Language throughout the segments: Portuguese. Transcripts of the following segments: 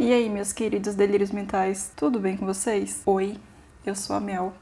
E aí, meus queridos delírios mentais, tudo bem com vocês? Oi, eu sou a Mel.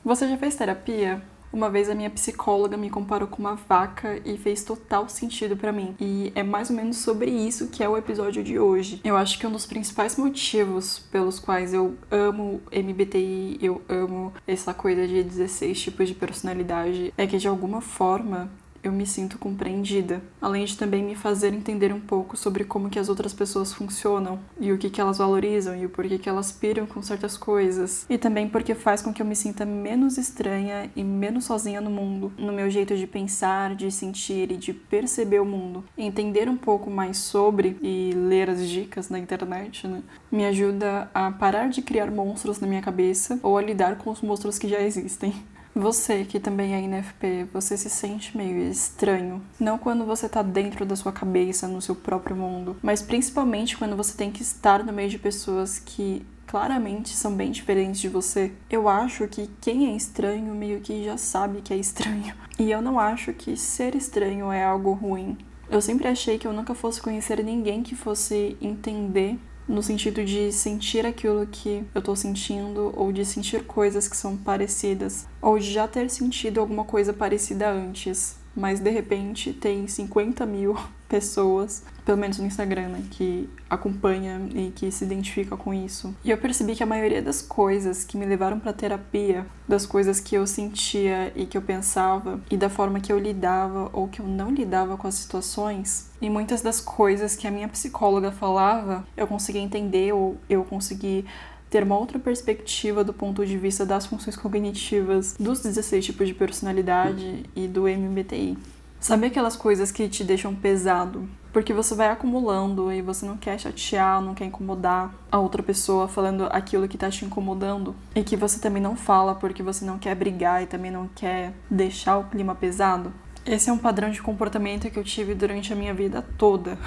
Você já fez terapia? Uma vez a minha psicóloga me comparou com uma vaca e fez total sentido pra mim. E é mais ou menos sobre isso que é o episódio de hoje. Eu acho que um dos principais motivos pelos quais eu amo MBTI, eu amo essa coisa de 16 tipos de personalidade, é que de alguma forma eu me sinto compreendida, além de também me fazer entender um pouco sobre como que as outras pessoas funcionam e o que elas valorizam e o porquê que elas piram com certas coisas, e também porque faz com que eu me sinta menos estranha e menos sozinha no mundo, no meu jeito de pensar, de sentir e de perceber o mundo. Entender um pouco mais sobre e ler as dicas na internet, né, me ajuda a parar de criar monstros na minha cabeça ou a lidar com os monstros que já existem. Você que também é INFP, você se sente meio estranho. Não quando você tá dentro da sua cabeça, no seu próprio mundo, mas principalmente quando você tem que estar no meio de pessoas que claramente são bem diferentes de você. Eu acho que quem é estranho meio que já sabe que é estranho. E eu não acho que ser estranho é algo ruim. Eu sempre achei que eu nunca fosse conhecer ninguém que fosse entender no sentido de sentir aquilo que eu tô sentindo, ou de sentir coisas que são parecidas, ou de já ter sentido alguma coisa parecida antes, mas de repente tem 50 mil pessoas, pelo menos no Instagram, né, que acompanha e que se identifica com isso. E eu percebi que a maioria das coisas que me levaram pra terapia, das coisas que eu sentia e que eu pensava, e da forma que eu lidava ou que eu não lidava com as situações, e muitas das coisas que a minha psicóloga falava, eu consegui entender ou eu consegui ter uma outra perspectiva do ponto de vista das funções cognitivas dos 16 tipos de personalidade e do MBTI. Sabe aquelas coisas que te deixam pesado? Porque você vai acumulando e você não quer chatear, não quer incomodar a outra pessoa falando aquilo que tá te incomodando. E que você também não fala porque você não quer brigar e também não quer deixar o clima pesado. Esse é um padrão de comportamento que eu tive durante a minha vida toda.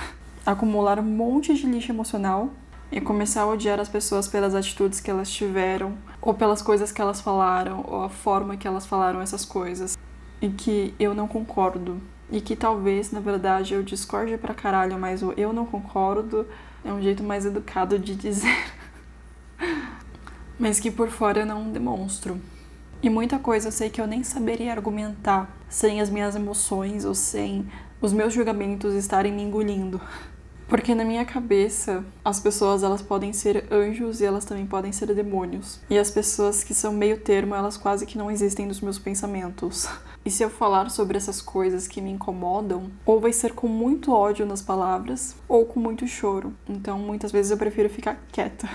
Acumular um monte de lixo emocional e começar a odiar as pessoas pelas atitudes que elas tiveram, ou pelas coisas que elas falaram, ou a forma que elas falaram essas coisas. E que eu não concordo. E que talvez, na verdade, eu discorde pra caralho, mas o eu não concordo é um jeito mais educado de dizer. Mas que por fora eu não demonstro. E muita coisa eu sei que eu nem saberia argumentar sem as minhas emoções ou sem os meus julgamentos estarem me engolindo. Porque na minha cabeça, as pessoas elas podem ser anjos e elas também podem ser demônios. E as pessoas que são meio termo, elas quase que não existem nos meus pensamentos. E se eu falar sobre essas coisas que me incomodam, ou vai ser com muito ódio nas palavras, ou com muito choro. Então, muitas vezes eu prefiro ficar quieta.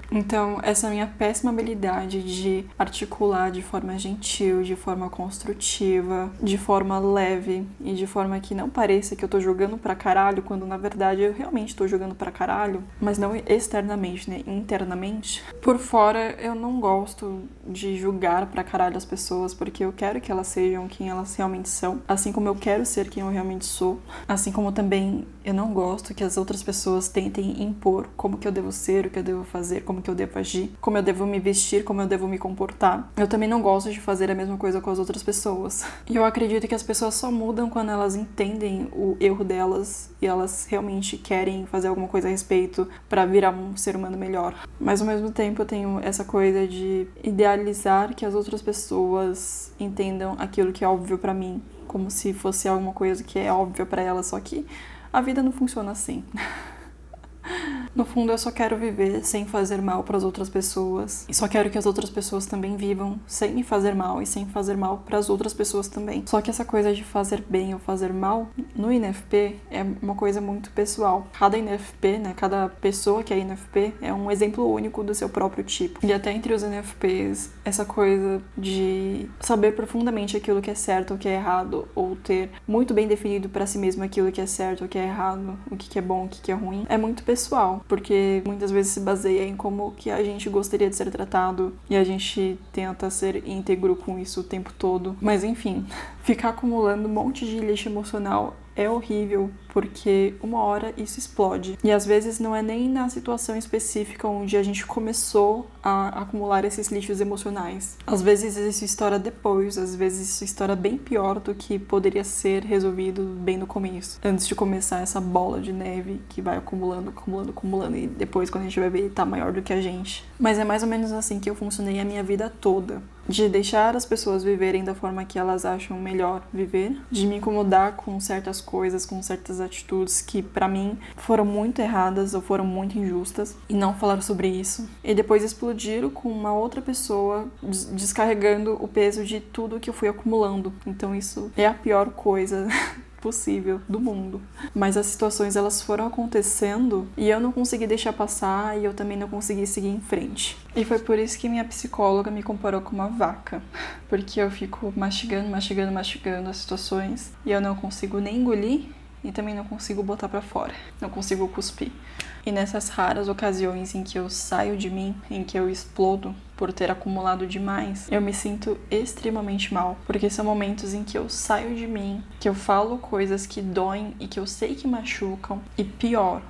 Então, essa minha péssima habilidade de articular de forma gentil, de forma construtiva, de forma leve e de forma que não pareça que eu tô jogando pra caralho, quando na verdade eu realmente tô jogando pra caralho, mas não externamente, né? Internamente. Por fora, eu não gosto de julgar pra caralho as pessoas, porque eu quero que elas sejam quem elas realmente são, assim como eu quero ser quem eu realmente sou, assim como também eu não gosto que as outras pessoas tentem impor como que eu devo ser, o que eu devo fazer, como que eu devo agir, como eu devo me vestir, como eu devo me comportar. Eu também não gosto de fazer a mesma coisa com as outras pessoas. E eu acredito que as pessoas só mudam quando elas entendem o erro delas e elas realmente querem fazer alguma coisa a respeito pra virar um ser humano melhor. Mas ao mesmo tempo eu tenho essa coisa de idealizar que as outras pessoas entendam aquilo que é óbvio pra mim, como se fosse alguma coisa que é óbvia pra elas, só que a vida não funciona assim. No fundo, eu só quero viver sem fazer mal para as outras pessoas. E só quero que as outras pessoas também vivam sem me fazer mal e sem fazer mal para as outras pessoas também. Só que essa coisa de fazer bem ou fazer mal, no INFP, é uma coisa muito pessoal. Cada INFP, né, cada pessoa que é INFP é um exemplo único do seu próprio tipo. E até entre os INFPs, essa coisa de saber profundamente aquilo que é certo ou que é errado, ou ter muito bem definido para si mesmo aquilo que é certo ou que é errado, o que é bom, o que é ruim, é muito pessoal. Porque muitas vezes se baseia em como que a gente gostaria de ser tratado e a gente tenta ser íntegro com isso o tempo todo. Mas enfim, ficar acumulando um monte de lixo emocional é horrível, porque uma hora isso explode. E às vezes não é nem na situação específica onde a gente começou a acumular esses lixos emocionais. Às vezes isso estoura depois, às vezes isso estoura bem pior do que poderia ser resolvido bem no começo. Antes de começar essa bola de neve que vai acumulando, acumulando, acumulando e depois quando a gente vai ver tá maior do que a gente. Mas é mais ou menos assim que eu funcionei a minha vida toda. De deixar as pessoas viverem da forma que elas acham melhor viver, de me incomodar com certas coisas, com certas atitudes que pra mim foram muito erradas ou foram muito injustas e não falar sobre isso. E depois explodir com uma outra pessoa descarregando o peso de tudo que eu fui acumulando. Então isso é a pior coisa possível do mundo. Mas as situações elas foram acontecendo e eu não consegui deixar passar e eu também não consegui seguir em frente. E foi por isso que minha psicóloga me comparou com uma vaca. Porque eu fico mastigando as situações e eu não consigo nem engolir e também não consigo botar pra fora. Não consigo cuspir. E nessas raras ocasiões em que eu saio de mim, em que eu explodo por ter acumulado demais, eu me sinto extremamente mal, porque são momentos em que eu saio de mim, que eu falo coisas que doem e que eu sei que machucam, e pior,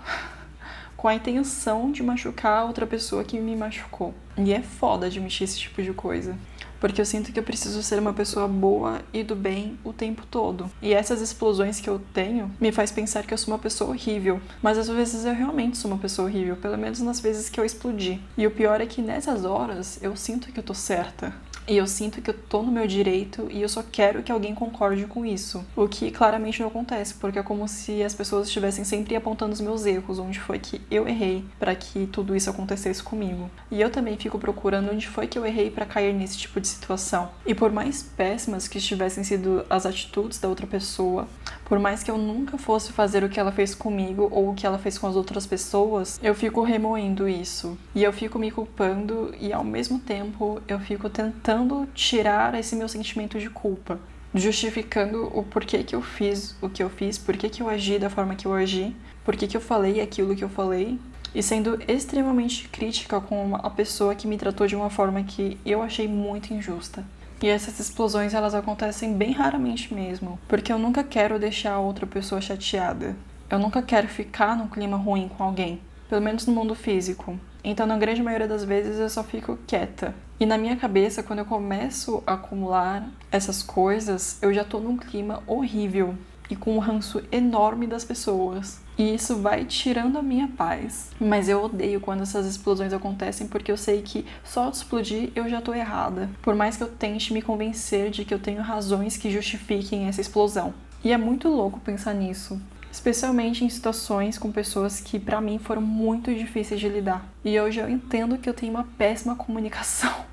com a intenção de machucar a outra pessoa que me machucou. E é foda admitir esse tipo de coisa. Porque eu sinto que eu preciso ser uma pessoa boa e do bem o tempo todo. E essas explosões que eu tenho me faz pensar que eu sou uma pessoa horrível. Mas às vezes eu realmente sou uma pessoa horrível, pelo menos nas vezes que eu explodi. E o pior é que nessas horas eu sinto que eu tô certa. E eu sinto que eu tô no meu direito e eu só quero que alguém concorde com isso. O que claramente não acontece, porque é como se as pessoas estivessem sempre apontando os meus erros, onde foi que eu errei para que tudo isso acontecesse comigo. E eu também fico procurando onde foi que eu errei para cair nesse tipo de situação. E por mais péssimas que estivessem sido as atitudes da outra pessoa, por mais que eu nunca fosse fazer o que ela fez comigo ou o que ela fez com as outras pessoas, eu fico remoendo isso. E eu fico me culpando e ao mesmo tempo eu fico tentando tirar esse meu sentimento de culpa, justificando o porquê que eu fiz o que eu fiz, porquê que eu agi da forma que eu agi, porquê que eu falei aquilo que eu falei, e sendo extremamente crítica com a pessoa que me tratou de uma forma que eu achei muito injusta. E essas explosões, elas acontecem bem raramente mesmo, porque eu nunca quero deixar a outra pessoa chateada. Eu nunca quero ficar num clima ruim com alguém, pelo menos no mundo físico. Então, na grande maioria das vezes, eu só fico quieta. E na minha cabeça, quando eu começo a acumular essas coisas, eu já tô num clima horrível e com um ranço enorme das pessoas. E isso vai tirando a minha paz. Mas eu odeio quando essas explosões acontecem, porque eu sei que só ao explodir eu já tô errada. Por mais que eu tente me convencer de que eu tenho razões que justifiquem essa explosão. E é muito louco pensar nisso. Especialmente em situações com pessoas que pra mim foram muito difíceis de lidar. E hoje eu entendo que eu tenho uma péssima comunicação.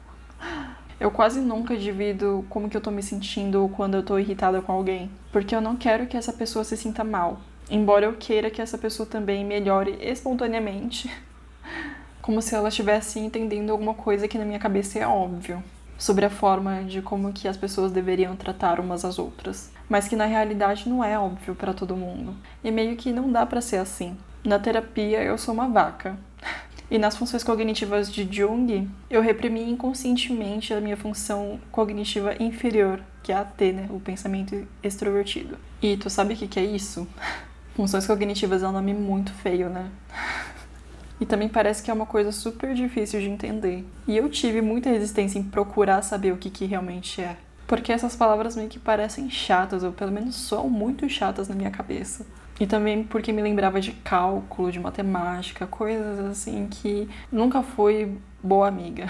Eu quase nunca divido como que eu tô me sentindo quando eu tô irritada com alguém. Porque eu não quero que essa pessoa se sinta mal. Embora eu queira que essa pessoa também melhore espontaneamente. Como se ela estivesse entendendo alguma coisa que na minha cabeça é óbvio. Sobre a forma de como que as pessoas deveriam tratar umas às outras. Mas que na realidade não é óbvio pra todo mundo. E meio que não dá pra ser assim. Na terapia eu sou uma vaca. E nas funções cognitivas de Jung, eu reprimi inconscientemente a minha função cognitiva inferior, que é a T, né? O pensamento extrovertido. E tu sabe o que é isso? Funções cognitivas é um nome muito feio, né? E também parece que é uma coisa super difícil de entender. E eu tive muita resistência em procurar saber o que realmente é. Porque essas palavras meio que parecem chatas, ou pelo menos soam muito chatas na minha cabeça. E também porque me lembrava de cálculo, de matemática, coisas assim que nunca fui boa amiga.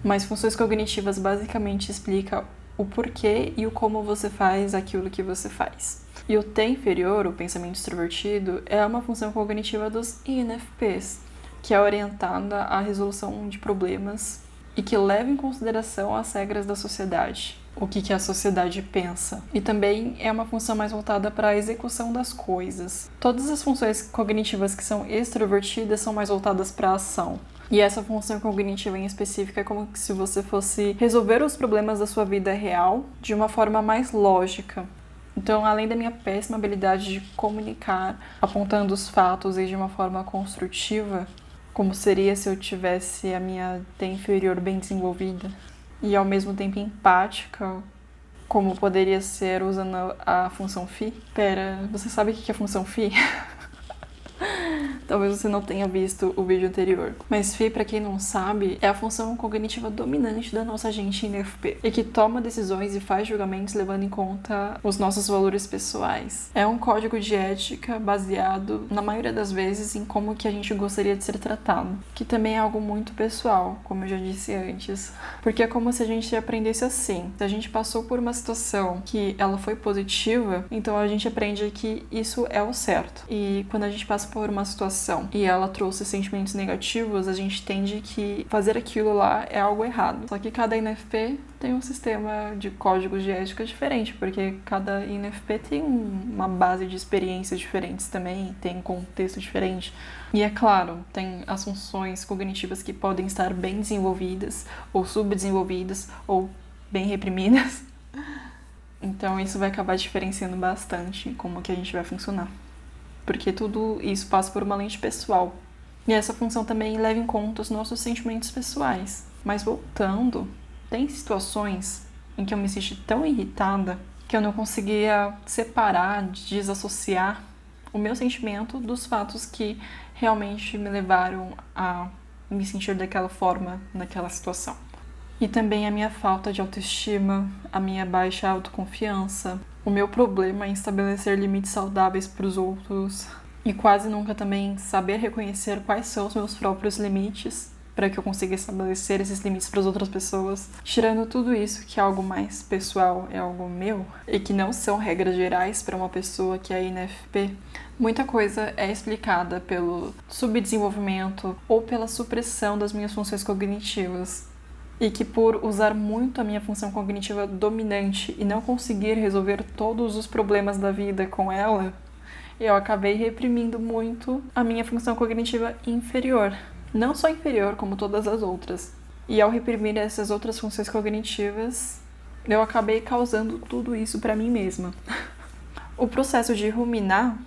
Mas funções cognitivas basicamente explica o porquê e o como você faz aquilo que você faz. E o T inferior, o pensamento extrovertido, é uma função cognitiva dos INFPs, que é orientada à resolução de problemas e que leva em consideração as regras da sociedade, o que a sociedade pensa. E também é uma função mais voltada para a execução das coisas. Todas as funções cognitivas que são extrovertidas são mais voltadas para a ação. E essa função cognitiva em específico é como se você fosse resolver os problemas da sua vida real de uma forma mais lógica. Então, além da minha péssima habilidade de comunicar, apontando os fatos e de uma forma construtiva, como seria se eu tivesse a minha T inferior bem desenvolvida, e ao mesmo tempo empática, como poderia ser usando a função phi. Pera, você sabe o que é a função phi? Talvez você não tenha visto o vídeo anterior. Mas phi, pra quem não sabe, é a função cognitiva dominante da nossa agente INFP e que toma decisões e faz julgamentos levando em conta os nossos valores pessoais. É um código de ética baseado, na maioria das vezes, em como que a gente gostaria de ser tratado, que também é algo muito pessoal, como eu já disse antes. Porque é como se a gente aprendesse assim. Se a gente passou por uma situação que ela foi positiva, então a gente aprende que isso é o certo. E quando a gente passa por uma situação e ela trouxe sentimentos negativos, a gente tende que fazer aquilo lá é algo errado. Só que cada INFP tem um sistema de códigos de ética diferente, porque cada INFP tem uma base de experiências diferentes também, tem um contexto diferente. E é claro, tem as funções cognitivas que podem estar bem desenvolvidas, ou subdesenvolvidas, ou bem reprimidas. Então isso vai acabar diferenciando bastante como que a gente vai funcionar. Porque tudo isso passa por uma lente pessoal. E essa função também leva em conta os nossos sentimentos pessoais. Mas voltando, tem situações em que eu me senti tão irritada que eu não conseguia separar, desassociar o meu sentimento dos fatos que realmente me levaram a me sentir daquela forma naquela situação. E também a minha falta de autoestima, a minha baixa autoconfiança, o meu problema em estabelecer limites saudáveis para os outros e quase nunca também saber reconhecer quais são os meus próprios limites para que eu consiga estabelecer esses limites para as outras pessoas. Tirando tudo isso, que é algo mais pessoal, é algo meu, e que não são regras gerais para uma pessoa que é INFP, muita coisa é explicada pelo subdesenvolvimento ou pela supressão das minhas funções cognitivas. E que por usar muito a minha função cognitiva dominante e não conseguir resolver todos os problemas da vida com ela, eu acabei reprimindo muito a minha função cognitiva inferior. Não só inferior, como todas as outras. E ao reprimir essas outras funções cognitivas, eu acabei causando tudo isso para mim mesma. O processo de ruminar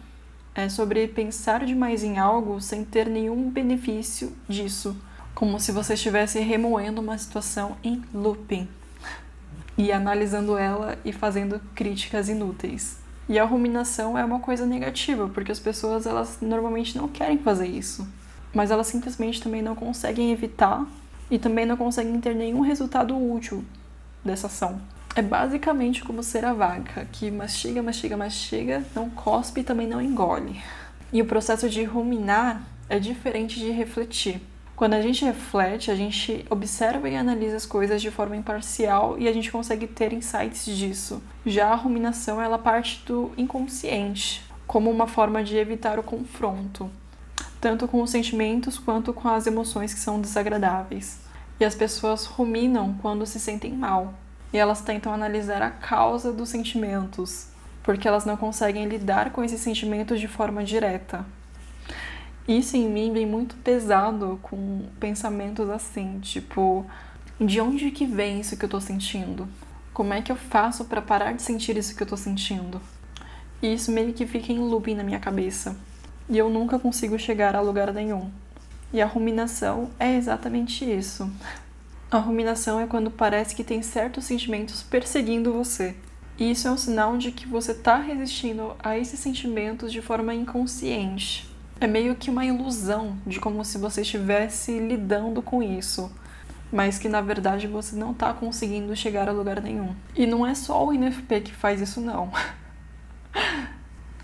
é sobre pensar demais em algo sem ter nenhum benefício disso. Como se você estivesse remoendo uma situação em looping e analisando ela e fazendo críticas inúteis. E a ruminação é uma coisa negativa, porque as pessoas elas normalmente não querem fazer isso, mas elas simplesmente também não conseguem evitar e também não conseguem ter nenhum resultado útil dessa ação. É basicamente como ser a vaca, que mastiga, mastiga, mastiga, não cospe e também não engole. E o processo de ruminar é diferente de refletir. Quando a gente reflete, a gente observa e analisa as coisas de forma imparcial e a gente consegue ter insights disso. Já a ruminação, ela parte do inconsciente, como uma forma de evitar o confronto, tanto com os sentimentos quanto com as emoções que são desagradáveis. E as pessoas ruminam quando se sentem mal, e elas tentam analisar a causa dos sentimentos, porque elas não conseguem lidar com esses sentimentos de forma direta. Isso em mim vem muito pesado com pensamentos assim, tipo, de onde que vem isso que eu tô sentindo? Como é que eu faço pra parar de sentir isso que eu tô sentindo? E isso meio que fica em looping na minha cabeça. E eu nunca consigo chegar a lugar nenhum. E a ruminação é exatamente isso. A ruminação é quando parece que tem certos sentimentos perseguindo você. E isso é um sinal de que você tá resistindo a esses sentimentos de forma inconsciente. É meio que uma ilusão de como se você estivesse lidando com isso, mas que na verdade você não está conseguindo chegar a lugar nenhum. E não é só o INFP que faz isso, não.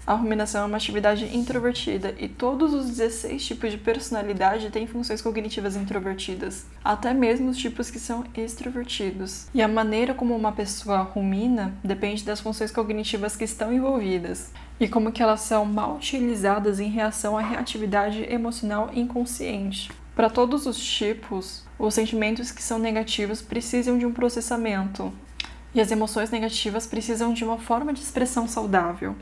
A ruminação é uma atividade introvertida e todos os 16 tipos de personalidade têm funções cognitivas introvertidas, até mesmo os tipos que são extrovertidos. E a maneira como uma pessoa rumina depende das funções cognitivas que estão envolvidas e como que elas são mal utilizadas em reação à reatividade emocional inconsciente. Para todos os tipos, os sentimentos que são negativos precisam de um processamento e as emoções negativas precisam de uma forma de expressão saudável.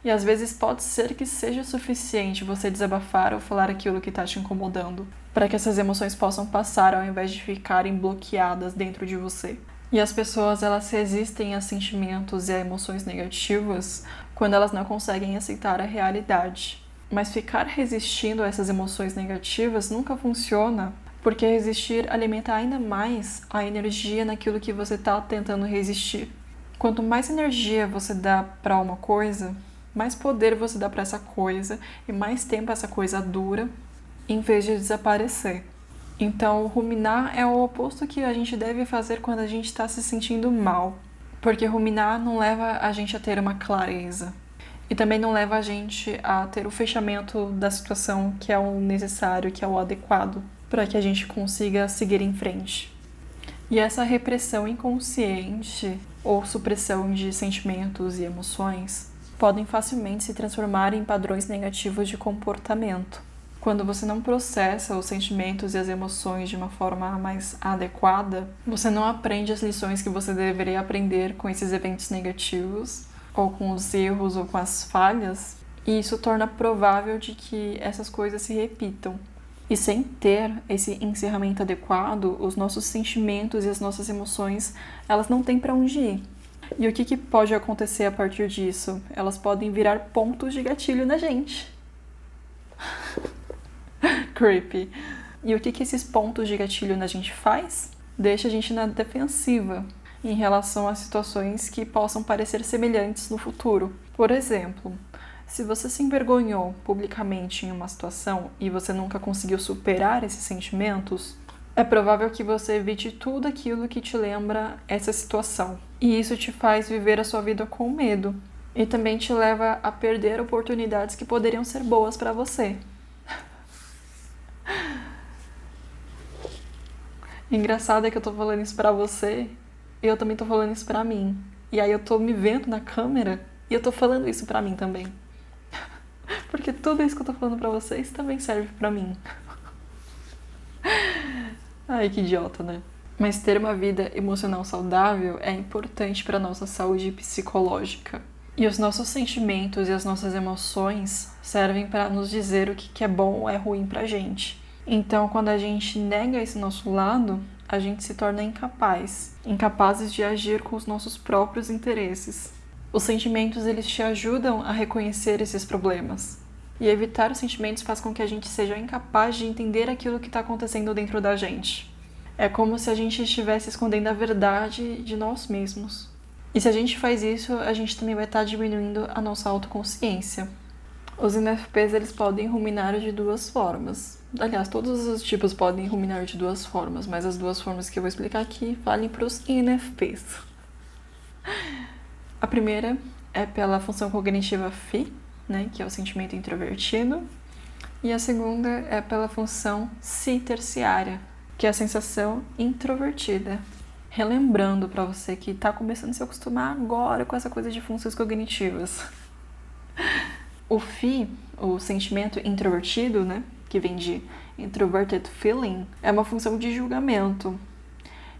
E às vezes pode ser que seja suficiente você desabafar ou falar aquilo que está te incomodando, para que essas emoções possam passar ao invés de ficarem bloqueadas dentro de você. E as pessoas, elas resistem a sentimentos e a emoções negativas quando elas não conseguem aceitar a realidade. Mas ficar resistindo a essas emoções negativas nunca funciona, porque resistir alimenta ainda mais a energia naquilo que você está tentando resistir. Quanto mais energia você dá para uma coisa, mais poder você dá para essa coisa e mais tempo essa coisa dura, em vez de desaparecer. Então, ruminar é o oposto que a gente deve fazer quando a gente está se sentindo mal. Porque ruminar não leva a gente a ter uma clareza. E também não leva a gente a ter o fechamento da situação que é o necessário, que é o adequado, para que a gente consiga seguir em frente. E essa repressão inconsciente ou supressão de sentimentos e emoções podem facilmente se transformar em padrões negativos de comportamento. Quando você não processa os sentimentos e as emoções de uma forma mais adequada, você não aprende as lições que você deveria aprender com esses eventos negativos, ou com os erros ou com as falhas, e isso torna provável de que essas coisas se repitam. E sem ter esse encerramento adequado, os nossos sentimentos e as nossas emoções, elas não têm para onde ir. E o que pode acontecer a partir disso? Elas podem virar pontos de gatilho na gente. Creepy. E o que esses pontos de gatilho na gente faz? Deixa a gente na defensiva em relação a situações que possam parecer semelhantes no futuro. Por exemplo, se você se envergonhou publicamente em uma situação e você nunca conseguiu superar esses sentimentos, é provável que você evite tudo aquilo que te lembra essa situação. E isso te faz viver a sua vida com medo. E também te leva a perder oportunidades que poderiam ser boas para você. Engraçado é que eu tô falando isso pra você e eu também tô falando isso pra mim. E aí eu tô me vendo na câmera e eu tô falando isso pra mim também. Porque tudo isso que eu tô falando pra vocês também serve pra mim. Ai, que idiota, né? Mas ter uma vida emocional saudável é importante pra nossa saúde psicológica. E os nossos sentimentos e as nossas emoções servem pra nos dizer o que é bom ou é ruim pra gente. Então, quando a gente nega esse nosso lado, a gente se torna incapazes de agir com os nossos próprios interesses. Os sentimentos, eles te ajudam a reconhecer esses problemas. E evitar os sentimentos faz com que a gente seja incapaz de entender aquilo que está acontecendo dentro da gente. É como se a gente estivesse escondendo a verdade de nós mesmos. E se a gente faz isso, a gente também vai estar diminuindo a nossa autoconsciência. Os INFPs, eles podem ruminar de duas formas. Aliás, todos os tipos podem ruminar de duas formas, mas as duas formas que eu vou explicar aqui valem para os INFPs. A primeira é pela função cognitiva FI, né, que é o sentimento introvertido, e a segunda é pela função Si terciária, que é a sensação introvertida. Relembrando para você que está começando a se acostumar agora com essa coisa de funções cognitivas. O FI, o sentimento introvertido, né, que vem de introverted feeling, é uma função de julgamento.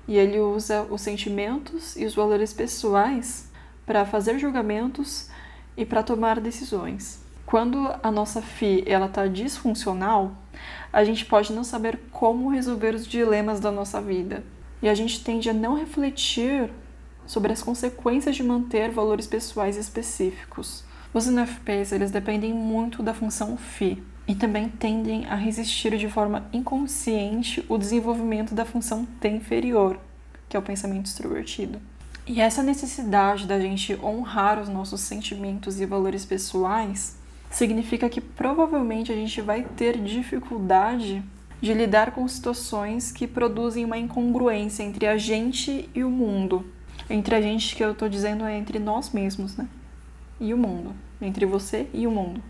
E ele usa os sentimentos e os valores pessoais para fazer julgamentos e para tomar decisões. Quando a nossa FI está disfuncional, a gente pode não saber como resolver os dilemas da nossa vida. E a gente tende a não refletir sobre as consequências de manter valores pessoais específicos. Os INFPs, eles dependem muito da função FI e também tendem a resistir de forma inconsciente o desenvolvimento da função T inferior, que é o pensamento extrovertido. E essa necessidade da gente honrar os nossos sentimentos e valores pessoais significa que provavelmente a gente vai ter dificuldade de lidar com situações que produzem uma incongruência entre a gente e o mundo. Entre a gente, que eu estou dizendo, é entre nós mesmos, né? E o mundo. Entre você e o mundo.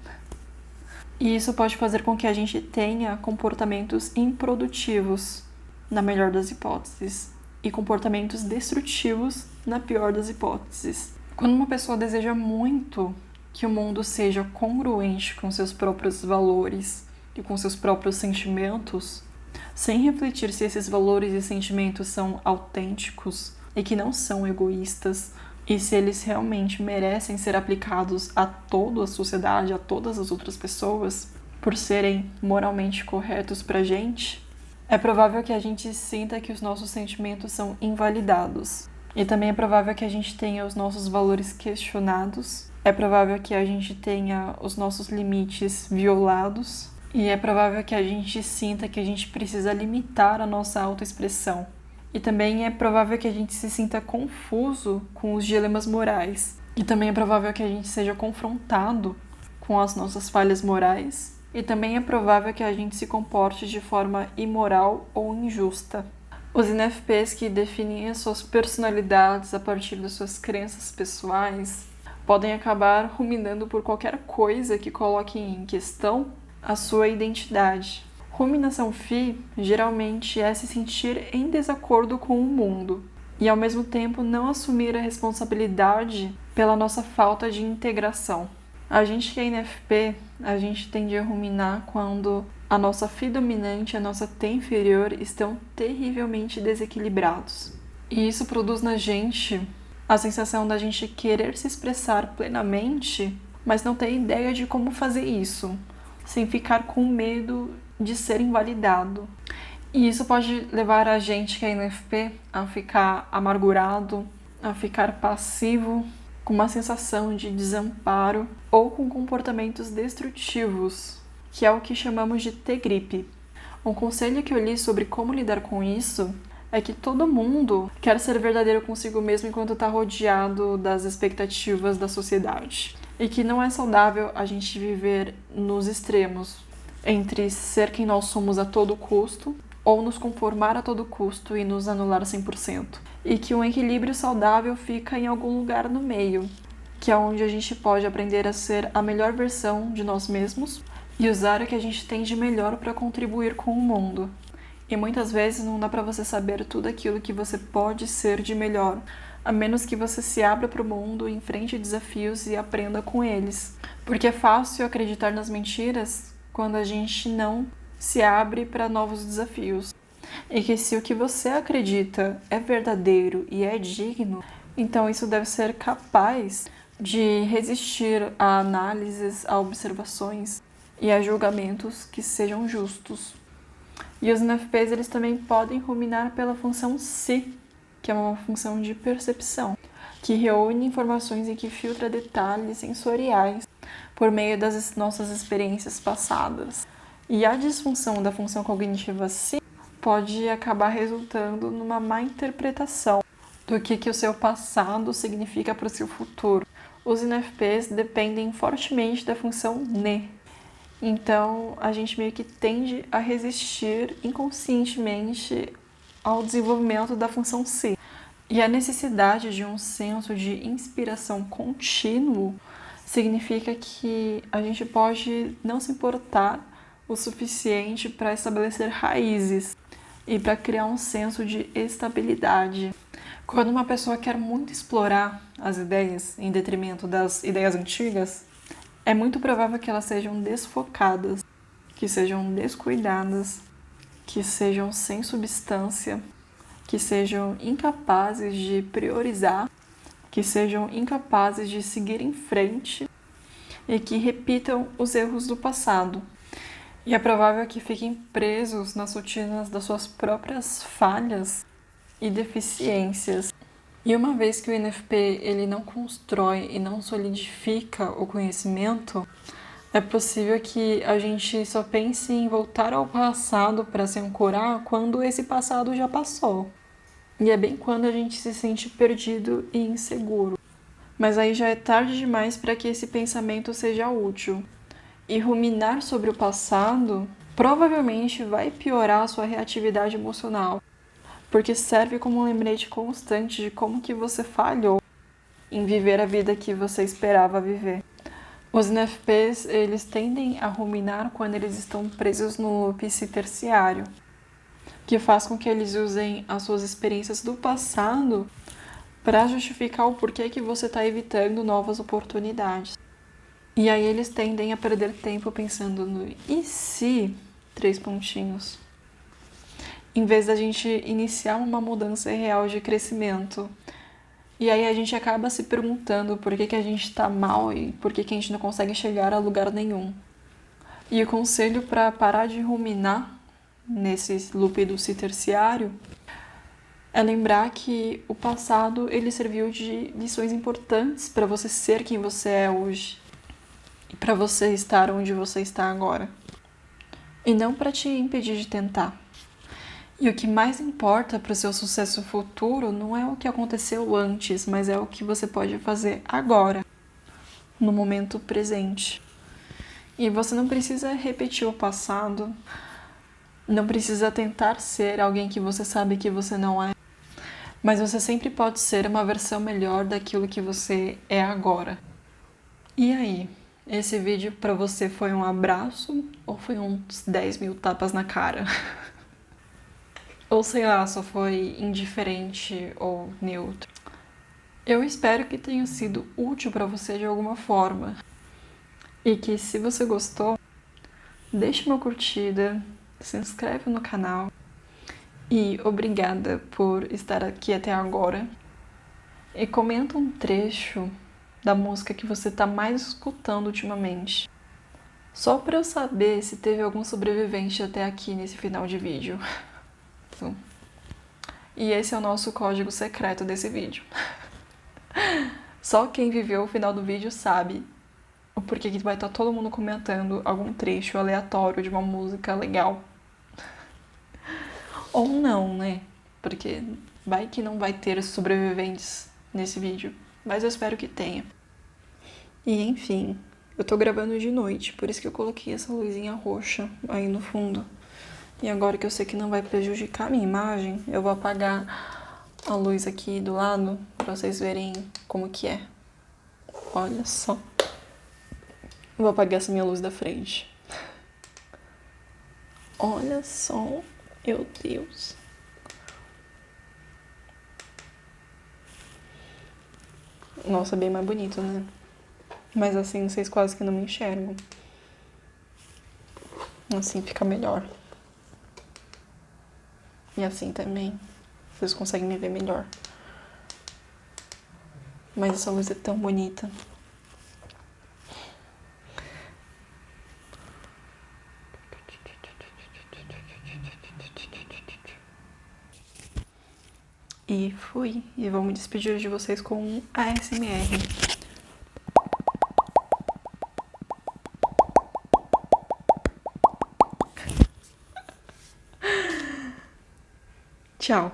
E isso pode fazer com que a gente tenha comportamentos improdutivos, na melhor das hipóteses, e comportamentos destrutivos, na pior das hipóteses. Quando uma pessoa deseja muito que o mundo seja congruente com seus próprios valores e com seus próprios sentimentos, sem refletir se esses valores e sentimentos são autênticos e que não são egoístas, e se eles realmente merecem ser aplicados a toda a sociedade, a todas as outras pessoas, por serem moralmente corretos pra gente, é provável que a gente sinta que os nossos sentimentos são invalidados. E também é provável que a gente tenha os nossos valores questionados, é provável que a gente tenha os nossos limites violados, e é provável que a gente sinta que a gente precisa limitar a nossa autoexpressão. E também é provável que a gente se sinta confuso com os dilemas morais. E também é provável que a gente seja confrontado com as nossas falhas morais. E também é provável que a gente se comporte de forma imoral ou injusta. Os INFPs que definem as suas personalidades a partir das suas crenças pessoais podem acabar ruminando por qualquer coisa que coloque em questão a sua identidade. Ruminação FI geralmente é se sentir em desacordo com o mundo e, ao mesmo tempo, não assumir a responsabilidade pela nossa falta de integração. A gente que é INFP, a gente tende a ruminar quando a nossa FI dominante e a nossa T inferior estão terrivelmente desequilibrados. E isso produz na gente a sensação da gente querer se expressar plenamente, mas não ter ideia de como fazer isso, sem ficar com medo de ser invalidado. E isso pode levar a gente que é INFP a ficar amargurado, a ficar passivo, com uma sensação de desamparo ou com comportamentos destrutivos, que é o que chamamos de T-gripe. Um conselho que eu li sobre como lidar com isso é que todo mundo quer ser verdadeiro consigo mesmo enquanto está rodeado das expectativas da sociedade. E que não é saudável a gente viver nos extremos, entre ser quem nós somos a todo custo ou nos conformar a todo custo e nos anular 100%. E que um equilíbrio saudável fica em algum lugar no meio, que é onde a gente pode aprender a ser a melhor versão de nós mesmos e usar o que a gente tem de melhor para contribuir com o mundo. E muitas vezes não dá para você saber tudo aquilo que você pode ser de melhor, a menos que você se abra para o mundo, enfrente desafios e aprenda com eles. Porque é fácil acreditar nas mentiras quando a gente não se abre para novos desafios. E que se o que você acredita é verdadeiro e é digno, então isso deve ser capaz de resistir a análises, a observações e a julgamentos que sejam justos. E os INFPs, eles também podem ruminar pela função C, que é uma função de percepção, que reúne informações e que filtra detalhes sensoriais por meio das nossas experiências passadas. E a disfunção da função cognitiva C pode acabar resultando numa má interpretação do que o seu passado significa para o seu futuro. Os INFPs dependem fortemente da função NE. Então, a gente meio que tende a resistir inconscientemente ao desenvolvimento da função C. E a necessidade de um senso de inspiração contínuo significa que a gente pode não se importar o suficiente para estabelecer raízes e para criar um senso de estabilidade. Quando uma pessoa quer muito explorar as ideias em detrimento das ideias antigas, é muito provável que elas sejam desfocadas, que sejam descuidadas, que sejam sem substância, que sejam incapazes de priorizar, que sejam incapazes de seguir em frente e que repitam os erros do passado. E é provável que fiquem presos nas rotinas das suas próprias falhas e deficiências. E uma vez que o INFP ele não constrói e não solidifica o conhecimento, é possível que a gente só pense em voltar ao passado para se ancorar quando esse passado já passou. E é bem quando a gente se sente perdido e inseguro. Mas aí já é tarde demais para que esse pensamento seja útil. E ruminar sobre o passado provavelmente vai piorar a sua reatividade emocional, porque serve como um lembrete constante de como que você falhou em viver a vida que você esperava viver. Os INFPs, eles tendem a ruminar quando eles estão presos no loop terciário, que faz com que eles usem as suas experiências do passado para justificar o porquê que você está evitando novas oportunidades. E aí eles tendem a perder tempo pensando no e se, 3 pontinhos, em vez da gente iniciar uma mudança real de crescimento. E aí a gente acaba se perguntando por que a gente está mal e por que a gente não consegue chegar a lugar nenhum. E o conselho para parar de ruminar nesse loop do terciário é lembrar que o passado ele serviu de lições importantes para você ser quem você é hoje e para você estar onde você está agora, e não para te impedir de tentar. E o que mais importa para o seu sucesso futuro não é o que aconteceu antes, mas é o que você pode fazer agora, no momento presente. E você não precisa repetir o passado, não precisa tentar ser alguém que você sabe que você não é, mas você sempre pode ser uma versão melhor daquilo que você é agora. E aí, esse vídeo pra você foi um abraço ou foi uns 10 mil tapas na cara? Ou sei lá, só foi indiferente ou neutro? Eu espero que tenha sido útil pra você de alguma forma. E que se você gostou, deixe uma curtida, se inscreve no canal. E obrigada por estar aqui até agora. E comenta um trecho da música que você tá mais escutando ultimamente. Só pra eu saber se teve algum sobrevivente até aqui nesse final de vídeo. E esse é o nosso código secreto desse vídeo. Só quem viveu o final do vídeo sabe o porquê que vai estar todo mundo comentando algum trecho aleatório de uma música legal. Ou não, né? Porque vai que não vai ter sobreviventes nesse vídeo. Mas eu espero que tenha. E enfim, eu tô gravando de noite, por isso que eu coloquei essa luzinha roxa aí no fundo. E agora que eu sei que não vai prejudicar a minha imagem, eu vou apagar a luz aqui do lado pra vocês verem como que é. Olha só. Eu vou apagar essa minha luz da frente. Olha só. Meu Deus. Nossa, bem mais bonito, né? Mas assim, vocês quase que não me enxergam. Assim fica melhor. E assim também, vocês conseguem me ver melhor. Mas essa luz é tão bonita. E fui. E vou me despedir de vocês com um ASMR. Tchau.